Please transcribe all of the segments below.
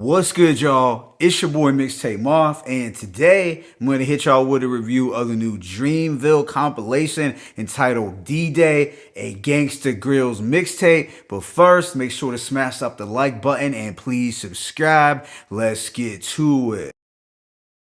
What's good, y'all? It's your boy Mixtape Moth, and today I'm going to hit y'all with a review of the new Dreamville compilation entitled D-Day, a Gangsta Grillz Mixtape. But first, make sure to smash up the like button and please subscribe. Let's get to it.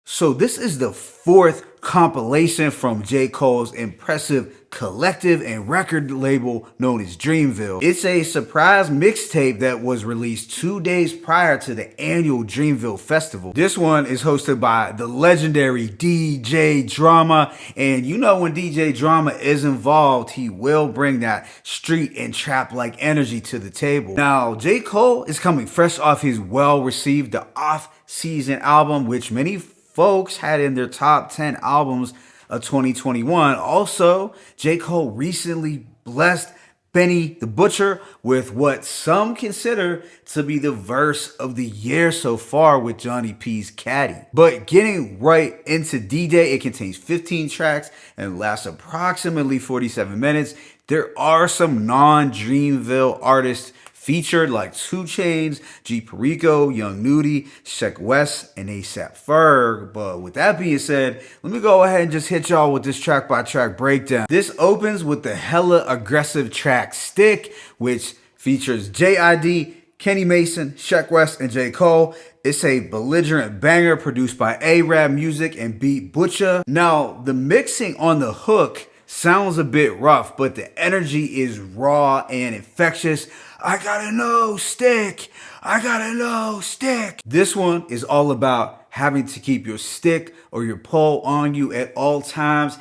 So this is the fourth compilation from J. Cole's impressive collective and record label known as Dreamville. It's a surprise mixtape that was released 2 days prior to the annual Dreamville Festival. This one is hosted by the legendary DJ Drama, and you know when DJ Drama is involved, he will bring that street and trap-like energy to the table. Now, J. Cole is coming fresh off his well-received The Off-Season album, which many folks had in their top 10 albums of 2021. Also, J. Cole recently blessed Benny the Butcher with what some consider to be the verse of the year so far with Johnny P's Caddy. But getting right into D-Day, it contains 15 tracks and lasts approximately 47 minutes. There are some non-Dreamville artists featured like 2 Chainz, G Perico, Young Nudy, Sheck West, and ASAP Ferg. But with that being said, let me go ahead and just hit y'all with this track by track breakdown. This opens with the hella aggressive track Stick, which features JID, Kenny Mason, Sheck West, and J. Cole. It's a belligerent banger produced by A-Rap Music and Beat Butcher. Now, the mixing on the hook sounds a bit rough, but the energy is raw and infectious. I gotta know, stick. I gotta know, stick. This one is all about having to keep your stick or your pole on you at all times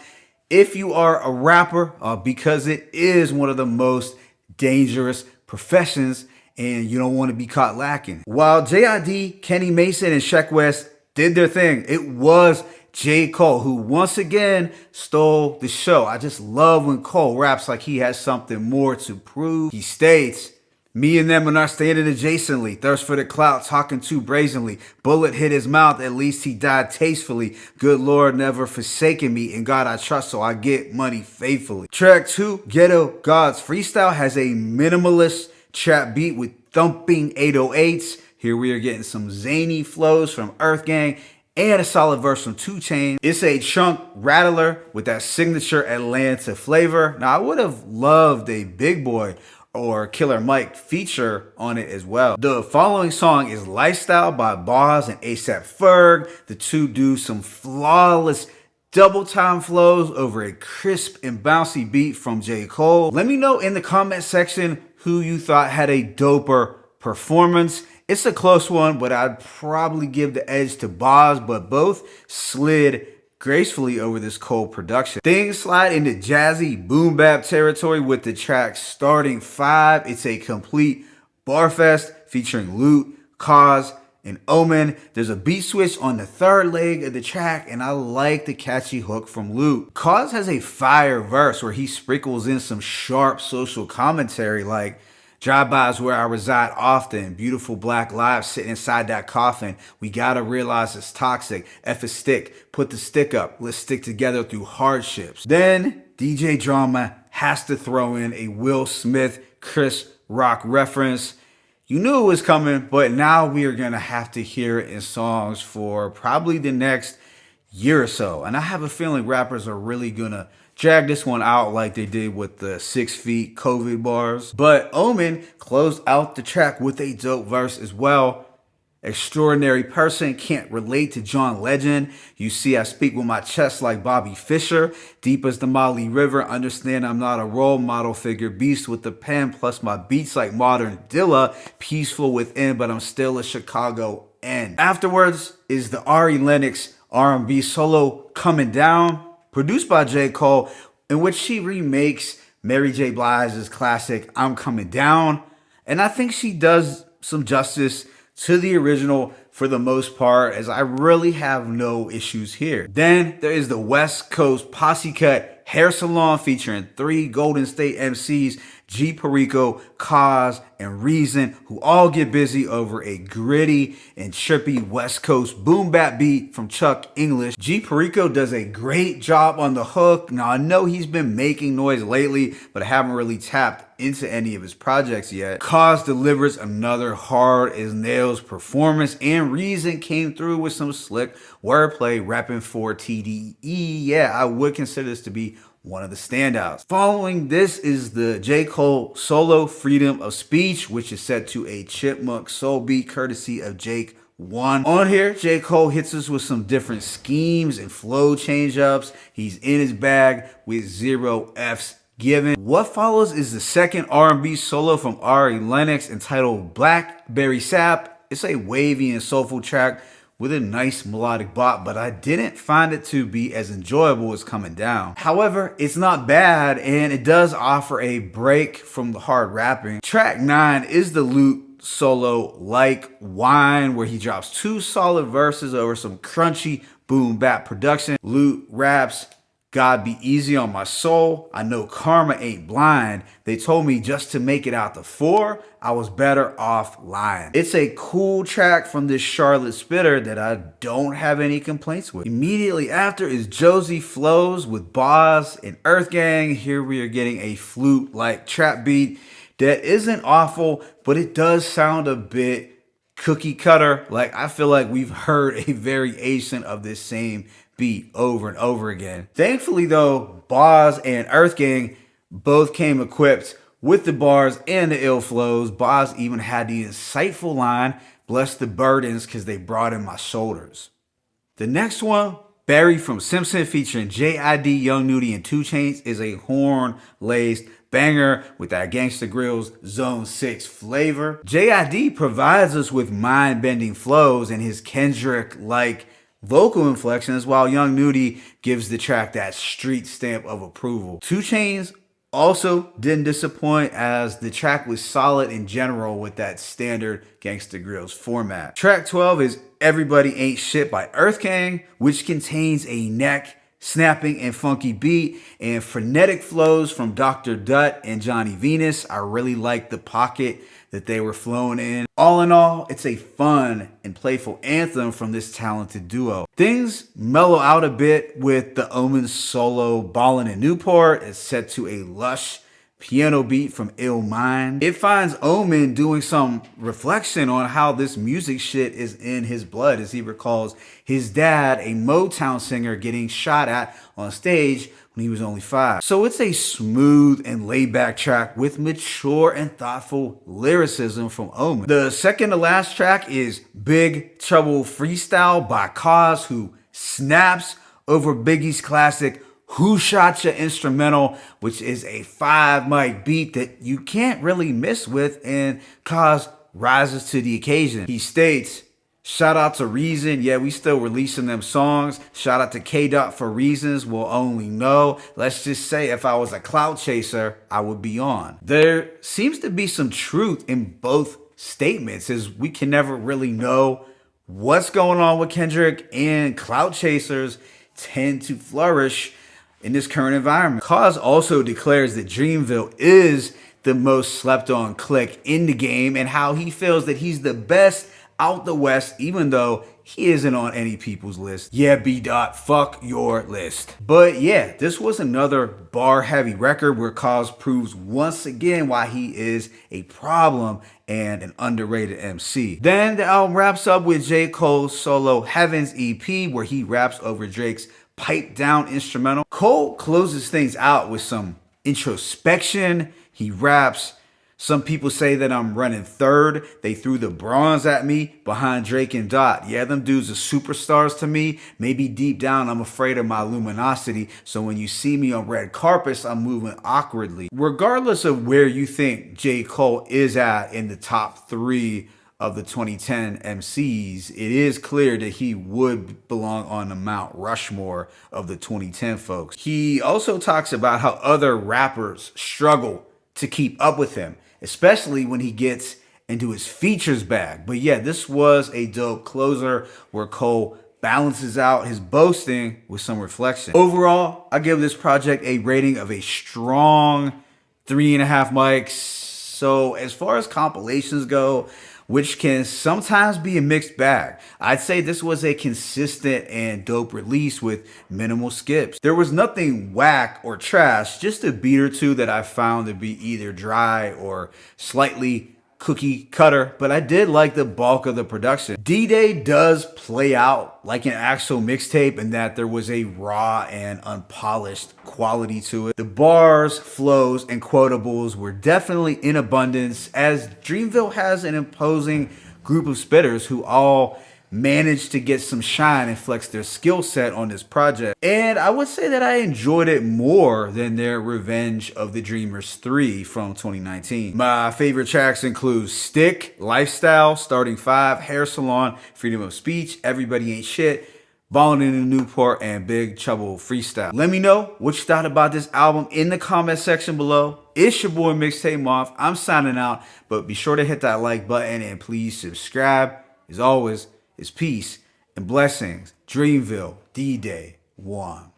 if you are a rapper, because it is one of the most dangerous professions and you don't want to be caught lacking. While JID, Kenny Mason, and Sheck West did their thing, it was J. Cole who once again stole the show. I just love when Cole raps like he has something more to prove. He states, "Me and them are not standing adjacently. Thirst for the clout, talking too brazenly. Bullet hit his mouth, at least he died tastefully. Good Lord never forsaken me. In God I trust, so I get money faithfully." Track 2, Ghetto Gods Freestyle, has a minimalist trap beat with thumping 808s. Here we are getting some zany flows from Earth Gang and a solid verse from 2 Chainz. It's a chunk rattler with that signature Atlanta flavor. Now, I would have loved a Big Boy or Killer Mike feature on it as well. The following song is Lifestyle by Cozz and ASAP Ferg. The two do some flawless double time flows over a crisp and bouncy beat from J. Cole. Let me know in the comment section who you thought had a doper performance. It's a close one, but I'd probably give the edge to Cozz, but both slid gracefully over this Cole production. Things slide into jazzy boom bap territory with the track Starting 5. It's a complete bar fest featuring Loot, Cozz, and Omen. There's a beat switch on the third leg of the track, and I like the catchy hook from Loot. Cozz has a fire verse where he sprinkles in some sharp social commentary like, "Drive-bys where I reside often. Beautiful black lives sitting inside that coffin. We gotta realize it's toxic. F a stick. Put the stick up. Let's stick together through hardships." Then DJ Drama has to throw in a Will Smith, Chris Rock reference. You knew it was coming, but now we are gonna have to hear it in songs for probably the next year or so. And I have a feeling rappers are really gonna drag this one out like they did with the 6 feet COVID bars. But Omen closed out the track with a dope verse as well. "Extraordinary person, can't relate to John Legend. You see, I speak with my chest like Bobby Fischer. Deep as the Molly River, understand I'm not a role model figure. Beast with the pen, plus my beats like modern Dilla. Peaceful within, but I'm still a Chicago N." Afterwards is the Ari Lennox R&B solo Coming Down, produced by J. Cole, in which she remakes Mary J. Blige's classic I'm Coming Down. And I think she does some justice to the original for the most part, as I really have no issues here. Then there is the West Coast Posse Cut Hair Salon featuring 3 Golden State MCs, G Perico, Cozz, and Reason, who all get busy over a gritty and trippy West Coast boom bap beat from Chuck English. G Perico does a great job on the hook. Now, I know he's been making noise lately, but I haven't really tapped into any of his projects yet, Cozz delivers another hard as nails performance, and Reason came through with some slick wordplay rapping for TDE. Yeah, I would consider this to be one of the standouts. Following this is the J. Cole solo Freedom of Speech, which is set to a Chipmunk soul beat courtesy of Jake One. On here, J. Cole hits us with some different schemes and flow change-ups. He's in his bag with 0 Fs given. What follows is the second R&B solo from Ari Lennox entitled Blackberry Sap. It's a wavy and soulful track with a nice melodic bop, but I didn't find it to be as enjoyable as Coming Down. However, it's not bad, and it does offer a break from the hard rapping. Track 9 is the Lute solo Like Wine, where he drops 2 solid verses over some crunchy boom bap production. Lute raps, God be easy on my soul. I know karma ain't blind. They told me just to make it out to 4, I was better off lying. It's a cool track from this Charlotte spitter that I don't have any complaints with. Immediately after is Josie Flows with Boz and Earth Gang. Here we are getting a flute-like trap beat that isn't awful, but it does sound a bit cookie cutter. Like, I feel like we've heard a variation of this same beat over and over again. Thankfully though, Boz and Earth Gang both came equipped with the bars and the ill flows. Boz even had the insightful line, bless the burdens cause they brought in my shoulders. The next one, Barry from Simpson featuring J.I.D., Young Nudy, and 2 Chainz, is a horn-laced banger with that Gangsta Grillz Zone 6 flavor. J.I.D. provides us with mind-bending flows and his Kendrick-like vocal inflections, while Young Nudy gives the track that street stamp of approval. 2 Chainz also didn't disappoint, as the track was solid in general with that standard Gangsta Grillz format. Track 12 is Everybody Ain't Shit by Earth Gang, which contains a neck snapping and funky beat and frenetic flows from Dr. Dutt and Johnny Venus. I really like the pocket that they were flowing in. All in all, it's a fun and playful anthem from this talented duo. Things mellow out a bit with the Omen solo Ballin' in Newport. It's set to a lush piano beat from Ill Mind. It finds Omen doing some reflection on how this music shit is in his blood, as he recalls his dad, a Motown singer, getting shot at on stage when he was only 5. So it's a smooth and laid back track with mature and thoughtful lyricism from Omen. The second to last track is Big Trouble Freestyle by Cozz, who snaps over Biggie's classic Who Shot Ya instrumental, which is a 5 mic beat that you can't really miss with, and Cozz rises to the occasion. He states, shout out to Reason, yeah, we still releasing them songs. Shout out to K-Dot for reasons we'll only know. Let's just say if I was a clout chaser, I would be on. There seems to be some truth in both statements, as we can never really know what's going on with Kendrick, and clout chasers tend to flourish in this current environment. Cozz also declares that Dreamville is the most slept on clique in the game, and how he feels that he's the best out the West, even though he isn't on any people's list. Yeah, B-Dot, fuck your list. But yeah, this was another bar-heavy record where Cozz proves once again why he is a problem and an underrated MC. Then the album wraps up with J. Cole's solo Heavens EP, where he raps over Drake's pipe down instrumental. Cole closes things out with some introspection. He raps, some people say that I'm running third. They threw the bronze at me behind Drake and Dot. Yeah, them dudes are superstars to me. Maybe deep down I'm afraid of my luminosity. So when you see me on red carpets, I'm moving awkwardly. Regardless of where you think J. Cole is at in the top 3 of the 2010 MCs, it is clear that he would belong on the Mount Rushmore of the 2010 folks. He also talks about how other rappers struggle to keep up with him, especially when he gets into his features bag. But yeah, this was a dope closer where Cole balances out his boasting with some reflection. Overall, I give this project a rating of a strong 3.5 mics. So as far as compilations go, which can sometimes be a mixed bag. I'd say this was a consistent and dope release with minimal skips. There was nothing whack or trash, just a beat or two that I found to be either dry or slightly cookie cutter, but I did like the bulk of the production. D-Day does play out like an actual mixtape in that there was a raw and unpolished quality to it. The bars, flows, and quotables were definitely in abundance, as Dreamville has an imposing group of spitters who all managed to get some shine and flex their skill set on this project. And I would say that I enjoyed it more than their Revenge of the Dreamers 3 from 2019. My favorite tracks include Stick, Lifestyle, Starting 5, Hair Salon, Freedom of Speech, Everybody Ain't Shit, Ballin' in the Newport, and Big Trouble Freestyle. Let me know what you thought about this album in the comment section below. It's your boy Mixtape Moth. I'm signing out, but be sure to hit that like button and please subscribe. As always, it's peace and blessings. Dreamville, D-Day 1.